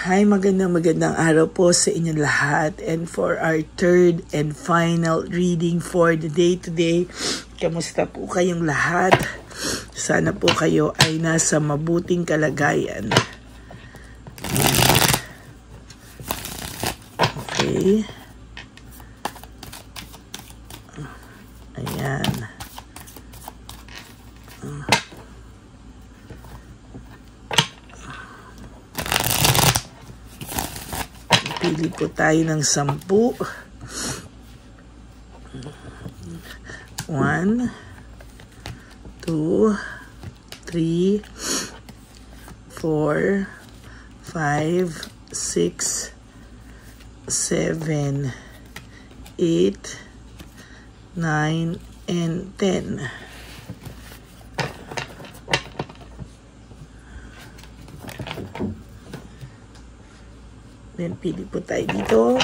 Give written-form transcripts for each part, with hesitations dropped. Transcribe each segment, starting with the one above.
Hi, magandang araw po sa inyong lahat, and for our third and final reading for the day today, kamusta po kayong lahat? Sana po kayo ay nasa mabuting kalagayan. Okay. Ayan. Pili po tayo ng 10. 1, 2, 3, 4, 5, 6, 7, 8, 9, and 10. Then, pili po tayo dito.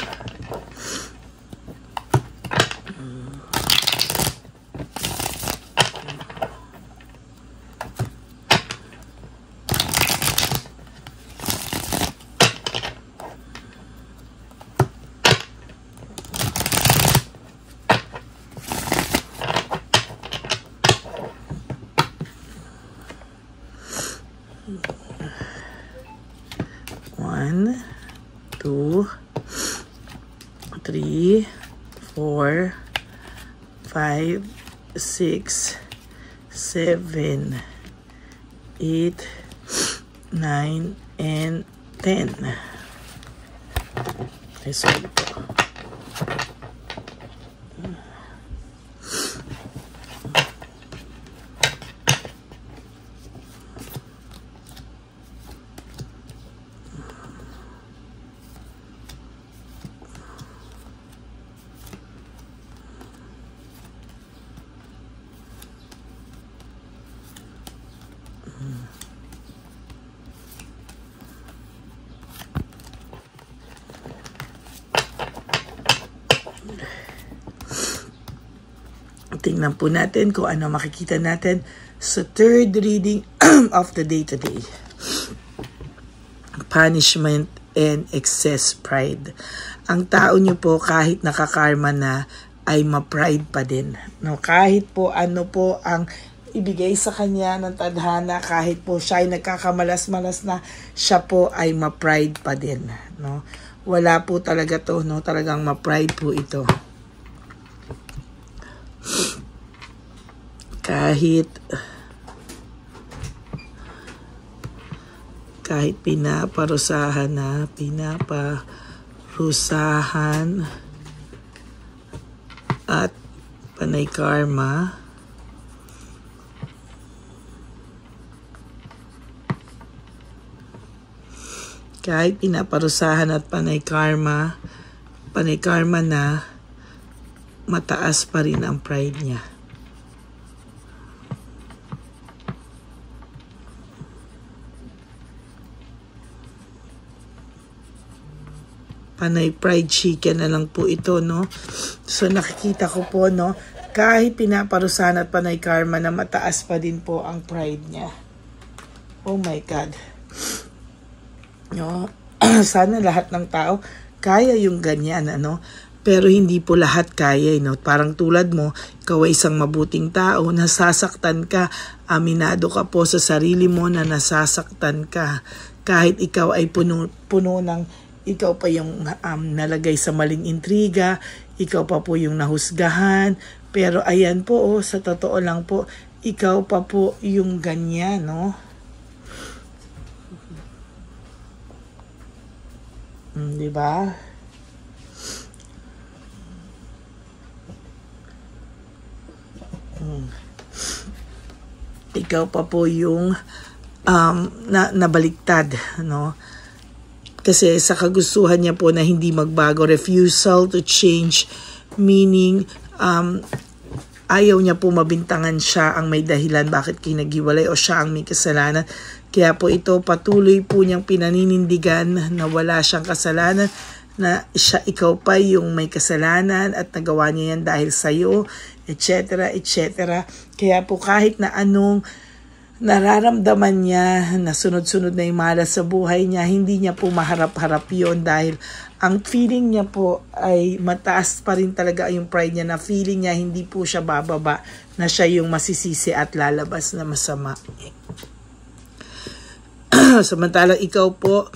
One, 2, 3, 4, 5, 6, 7, 8, 9, and 10. This one po. Tingnan po natin kung ano makikita natin sa third reading of the day today. Punishment and excess pride. Ang tao nyo po kahit nakakarma na ay ma-pride pa din. No? Kahit po ano po ang ibigay sa kanya ng tadhana, kahit po siya ay nagkakamalas-malas na, siya po ay ma-pride pa din. No? Wala po talaga to, no? Talagang ma-pride po ito. Kahit pinaparusahan at panay karma, kahit pinaparusahan at panay karma na, mataas pa rin ang pride niya. Panay pride chicken na lang po ito, no? So, nakikita ko po, no? Kahit pinaparusahan at panay karma na, mataas pa din po ang pride niya. Oh my God. No? Sana lahat ng tao kaya yung ganyan, ano? Pero hindi po lahat kaya, no? Parang tulad mo, ikaw ay isang mabuting tao, nasasaktan ka, aminado ka po sa sarili mo na nasasaktan ka. Kahit ikaw ay puno ng, ikaw pa yung nalagay sa maling intriga, ikaw pa po yung nahusgahan, pero ayan po, oh, sa totoo lang po, ikaw pa po yung ganyan, no? Diba? Ikaw pa po yung nabaliktad, no? Kasi sa kagustuhan niya po na hindi magbago, refusal to change, meaning ayaw niya po mabintangan siya ang may dahilan bakit kinaghiwalay o siya ang may kasalanan. Kaya po ito patuloy po niyang pinaninindigan na wala siyang kasalanan, na siya, ikaw pa yung may kasalanan at nagawa niya yan dahil sa'yo, etc. etc. Kaya po kahit na anong nararamdaman niya na sunod-sunod na yung malas sa buhay niya, hindi niya po maharap-harap yun dahil ang feeling niya po ay mataas pa rin talaga yung pride niya, na feeling niya hindi po siya bababa, na siya yung masisisi at lalabas na masama. Samantalang ikaw po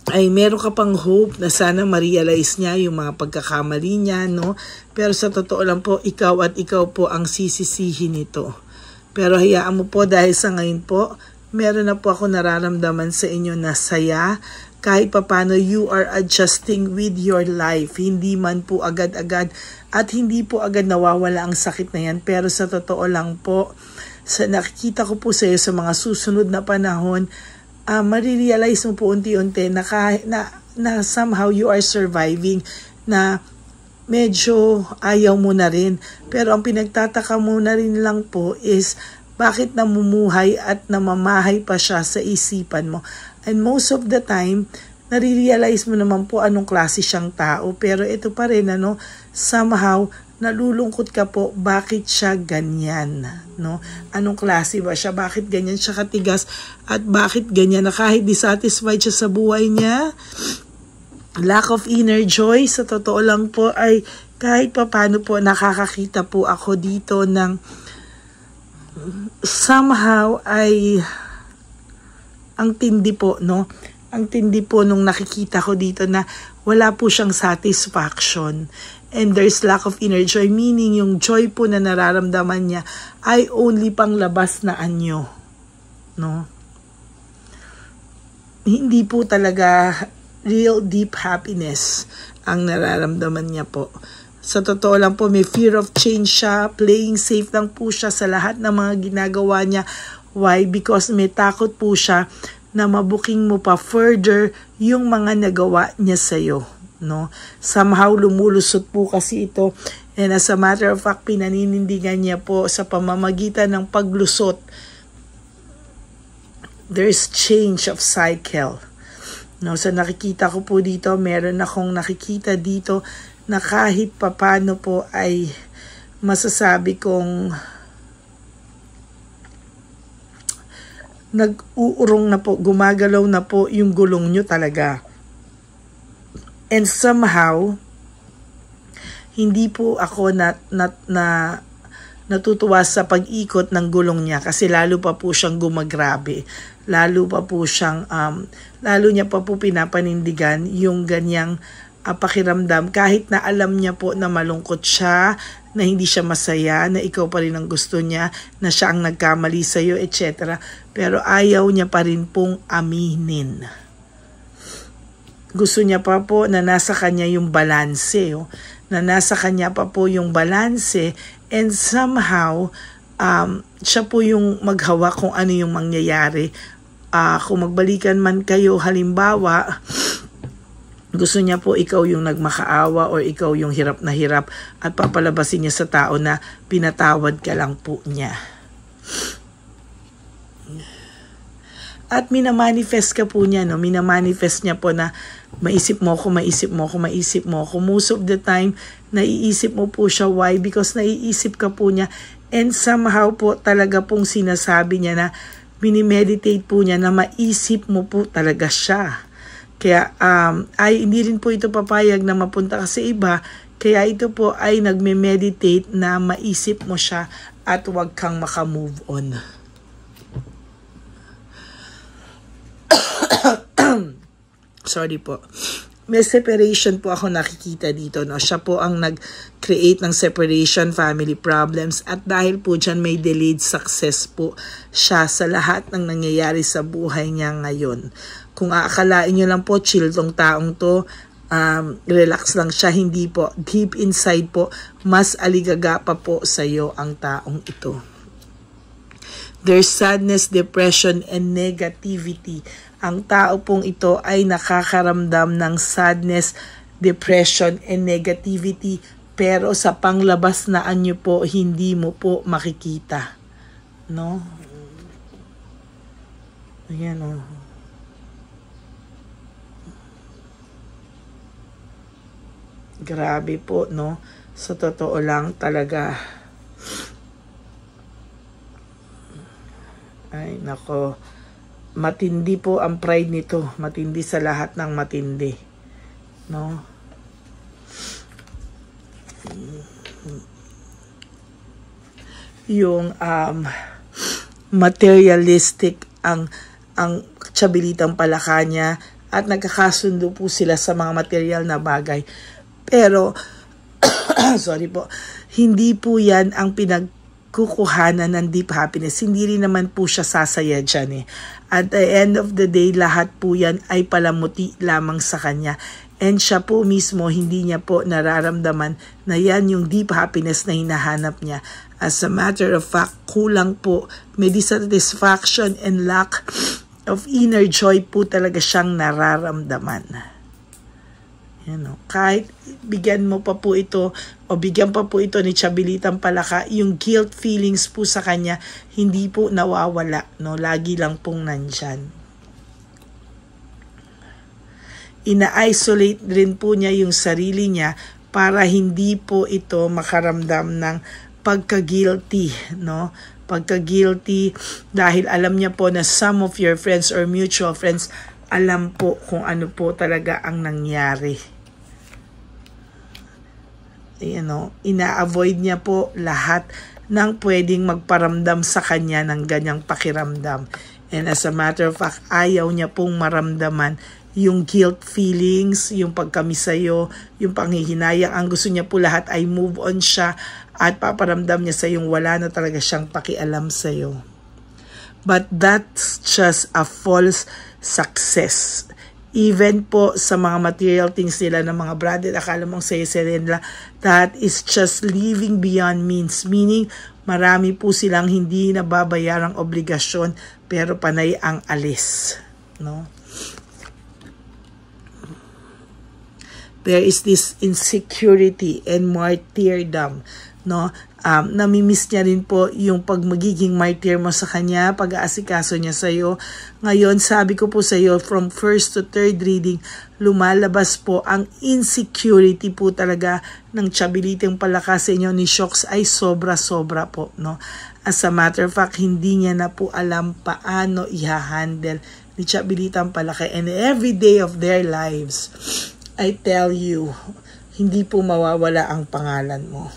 ay meron ka pang hope na sana ma-realize niya yung mga pagkakamali niya, no? Pero sa totoo lang po, ikaw po ang sisisihin nito. Pero hayaan mo po, dahil sa ngayon po, meron na po ako nararamdaman sa inyo na saya. Kahit papano you are adjusting with your life. Hindi man po agad-agad at hindi po agad nawawala ang sakit na yan. Pero sa totoo lang po, sa nakikita ko po sa iyo sa mga susunod na panahon, marirealize mo po unti-unti na somehow you are surviving, na medyo ayaw mo na rin. Pero ang pinagtataka mo na rin lang po is bakit namumuhay at namamahay pa siya sa isipan mo. And most of the time, nare-realize mo naman po anong klase siyang tao. Pero ito pa rin, somehow, nalulungkot ka po, bakit siya ganyan, no? Anong klase ba siya? Bakit ganyan siya katigas? At bakit ganyan na kahit dissatisfied siya sa buhay niya? Lack of inner joy, sa totoo lang po ay kahit papano po nakakakita po ako dito ng somehow ay ang tindi po, no? Ang tindi po nung nakikita ko dito na wala po siyang satisfaction. And there's lack of inner joy, meaning yung joy po na nararamdaman niya ay only panglabas na anyo, no? Hindi po talaga real deep happiness ang nararamdaman niya po. Sa totoo lang po, may fear of change siya, playing safe lang po siya sa lahat ng mga ginagawa niya. Why? Because may takot po siya na mabuking mo pa further yung mga nagawa niya sa'yo, no? Somehow lumulusot po kasi ito, and as a matter of fact, pinaninindigan niya po sa pamamagitan ng paglusot. There's change of cycle, no? Sa nakikita ko po dito, meron akong nakikita dito na kahit papano po ay masasabi kong nag-uurong na po, gumagalaw na po yung gulong nyo talaga. And somehow, hindi po ako natutuwa sa pag-ikot ng gulong niya kasi lalo pa po siyang gumagrabe. Lalo pa po siyang, lalo niya pa po pinapanindigan yung ganyang pakiramdam. Kahit na alam niya po na malungkot siya, na hindi siya masaya, na ikaw pa rin ang gusto niya, na siya ang nagkamali sa'yo, etc. Pero ayaw niya pa rin pong aminin. Gusto niya pa po na nasa kanya yung balanse, na nasa kanya pa po yung balanse, and somehow, siya po yung maghawak kung ano yung mangyayari. Kung magbalikan man kayo, halimbawa, gusto niya po ikaw yung nagmakaawa or ikaw yung hirap na hirap at papalabasin niya sa tao na pinatawad ka lang po niya. At minamanifest ka po niya, no? Minamanifest niya po na maisip mo ako, maisip mo ako, maisip mo ako. Most of the time, naiisip mo po siya. Why? Because naiisip ka po niya, and somehow po talaga pong sinasabi niya na minimeditate po niya na maisip mo po talaga siya. Kaya ay hindi rin po ito papayag na mapunta ka sa iba. Kaya ito po ay nagme-meditate na maisip mo siya at huwag kang makamove on. Sorry po. May separation po ako nakikita dito, no? Siya po ang nag-create ng separation, family problems, at dahil po dyan may delayed success po siya sa lahat ng nangyayari sa buhay niya ngayon. Kung aakalain nyo lang po, chill tong taong to, relax lang siya, hindi po. Deep inside po, mas aligaga pa po sa iyo ang taong ito. There's sadness, depression, and negativity. Ang tao pong ito ay nakakaramdam ng sadness, depression, and negativity, pero sa panglabas na anyo po, hindi mo po makikita. No? Ayan, oh. Grabe po, no? Sa totoo lang talaga. Ay, nako. Matindi po ang pride nito. Matindi sa lahat ng matindi. No? Yung materialistic ang Chabilitang Palaka niya at nagkakasundo po sila sa mga material na bagay. Pero, sorry po, hindi po yan ang pinagkukuhanan ng deep happiness. Hindi rin naman po siya sasaya dyan eh. At the end of the day, lahat po yan ay palamuti lamang sa kanya. And siya po mismo, hindi niya po nararamdaman na yan yung deep happiness na hinahanap niya. As a matter of fact, kulang po, may dissatisfaction and lack of inner joy po talaga siyang nararamdaman. Kahit bigyan mo pa po ito o bigyan pa po ito ni Chabilitang Palaka, yung guilt feelings po sa kanya hindi po nawawala, no? Lagi lang pong nandyan. Ina-isolate rin po niya yung sarili niya para hindi po ito makaramdam ng pagka-guilty, no? Pagka-guilty dahil alam niya po na some of your friends or mutual friends alam po kung ano po talaga ang nangyari. Ina-avoid niya po lahat ng pwedeng magparamdam sa kanya ng ganyang pakiramdam. And as a matter of fact, ayaw niya pong maramdaman yung guilt feelings, yung pagkamiss sa'yo, yung panghihinayang. Ang gusto niya po lahat ay move on siya at paparamdam niya sa yung wala na talaga siyang pakialam sa'yo. But that's just a false success. Even po sa mga material things nila ng mga branded, akala mong saya-saya nila, that is just living beyond means. Meaning, marami po silang hindi nababayarang obligasyon pero panay ang alis. No? There is this insecurity and martyrdom, no? Namimiss niya rin po yung magiging martyr mo sa kanya, pag-aasikaso niya sa iyo. Ngayon, sabi ko po sa iyo, from first to third reading, lumalabas po ang insecurity po talaga ng Chabilitang Palaka sa inyo ni Shocks ay sobra-sobra po, no? As a matter of fact, hindi niya na po alam paano i-handle ni Chabilitang Palaka. And every day of their lives, I tell you, hindi po mawawala ang pangalan mo.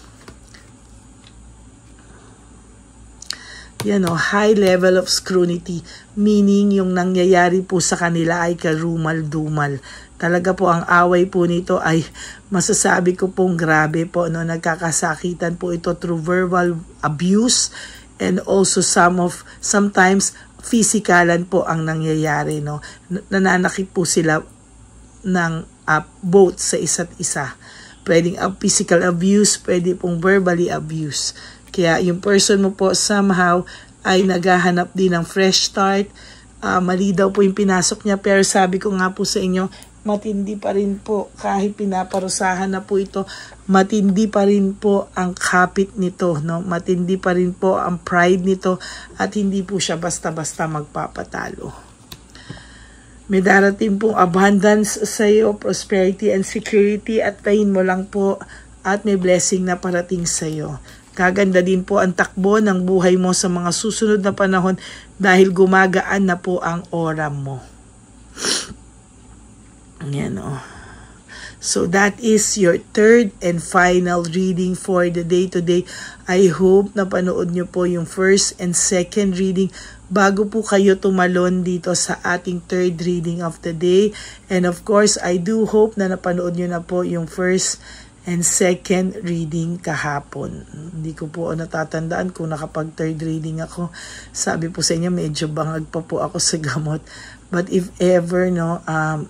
High level of scrutiny, meaning yung nangyayari po sa kanila ay karumal-dumal. Talaga po ang away po nito ay masasabi ko pong grabe po, no? Nagkakasakitan po ito through verbal abuse and also sometimes physikalan po ang nangyayari, no? Nananakit po sila ng both sa isa't isa. Pwedeng physical abuse, pwede pong verbally abuse. Kaya yung person mo po somehow ay naghahanap din ng fresh start. Mali daw po yung pinasok niya, pero sabi ko nga po sa inyo, matindi pa rin po kahit pinaparusahan na po ito, matindi pa rin po ang kapit nito, no? Matindi pa rin po ang pride nito at hindi po siya basta-basta magpapatalo. May darating pong abundance sa iyo, prosperity and security, at tayin mo lang po at may blessing na parating sa iyo. Kaganda din po ang takbo ng buhay mo sa mga susunod na panahon dahil gumagaan na po ang aura mo. Yan o. So that is your third and final reading for the day today. I hope na panood nyo po yung first and second reading bago po kayo tumalon dito sa ating third reading of the day. And of course, I do hope na napanood nyo na po yung first and second reading kahapon. Hindi ko po natatandaan kung nakapag third reading ako. Sabi po sa inyo, medyo bangag pa po ako sa gamot. But if ever, no,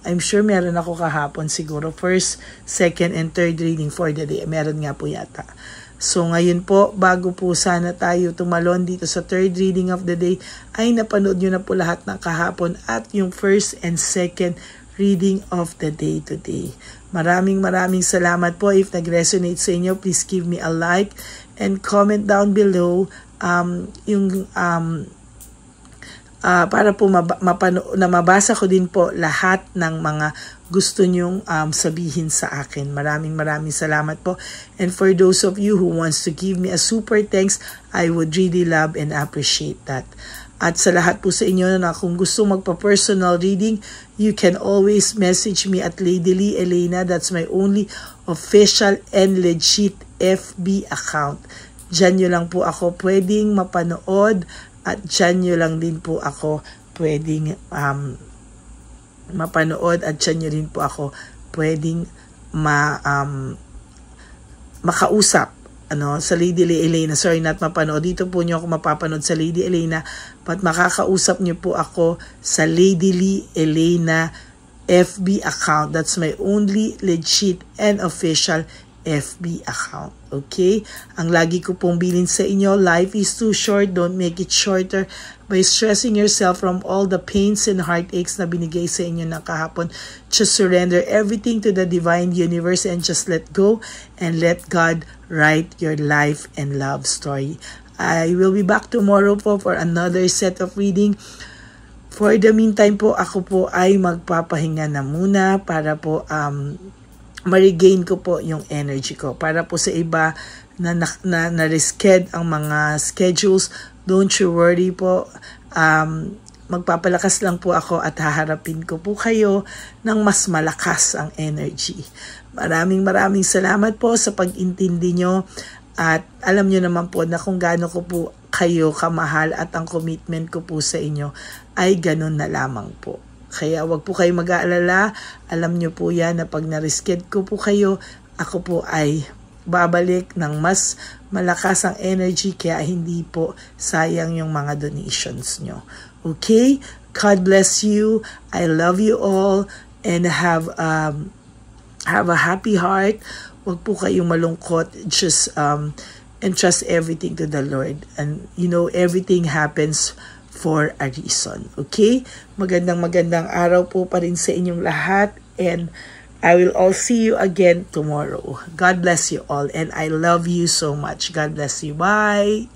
I'm sure meron ako kahapon siguro. First, second, and third reading for the day. Meron nga po yata. So ngayon po, bago po sana tayo tumalon dito sa third reading of the day, ay napanood nyo na po lahat ng kahapon at yung first and second reading of the day today. Maraming salamat po. If nag-resonate sa inyo, please give me a like and comment down below para po mabasa ko din po lahat ng mga gusto nyong sabihin sa akin. Maraming salamat po. And for those of you who wants to give me a super thanks, I would really love and appreciate that. At sa lahat po sa inyo na kung gusto magpa-personal reading, you can always message me at Lady Lee Elena. That's my only official and legit FB account. Diyan nyo lang po ako pwedeng mapanood at diyan nyo lang din po ako pwedeng mapanood at diyan nyo rin po ako pwedeng makausap sa Lady Lee Elena. Sorry, not mapanood. Dito po nyo ako mapapanood sa Lady Elena. But makakausap nyo po ako sa Lady Lee Elena FB account. That's my only legit and official FB account. Okay? Ang lagi ko pong bilin sa inyo, life is too short. Don't make it shorter by stressing yourself from all the pains and heartaches na binigay sa inyo ng kahapon. Just surrender everything to the divine universe and just let go and let God write your life and love story. I will be back tomorrow po for another set of reading. For the meantime po, ako po ay magpapahinga na muna para po ma-regain ko po yung energy ko. Para po sa iba na risked ang mga schedules, don't you worry po. Magpapalakas lang po ako at haharapin ko po kayo ng mas malakas ang energy. Maraming salamat po sa pag-intindi nyo. At alam nyo naman po na kung gaano ko po kayo kamahal at ang commitment ko po sa inyo ay ganun na lamang po. Kaya wag po kayo mag-aalala. Alam nyo po yan na pag na-risked ko po kayo, ako po ay babalik ng mas malakas ang energy kaya hindi po sayang yung mga donations nyo. Okay? God bless you. I love you all and have a happy heart. Wag po kayong malungkot. Just entrust everything to the Lord. And everything happens for a reason. Okay? Magandang araw po pa rin sa inyong lahat. And I will all see you again tomorrow. God bless you all. And I love you so much. God bless you. Bye!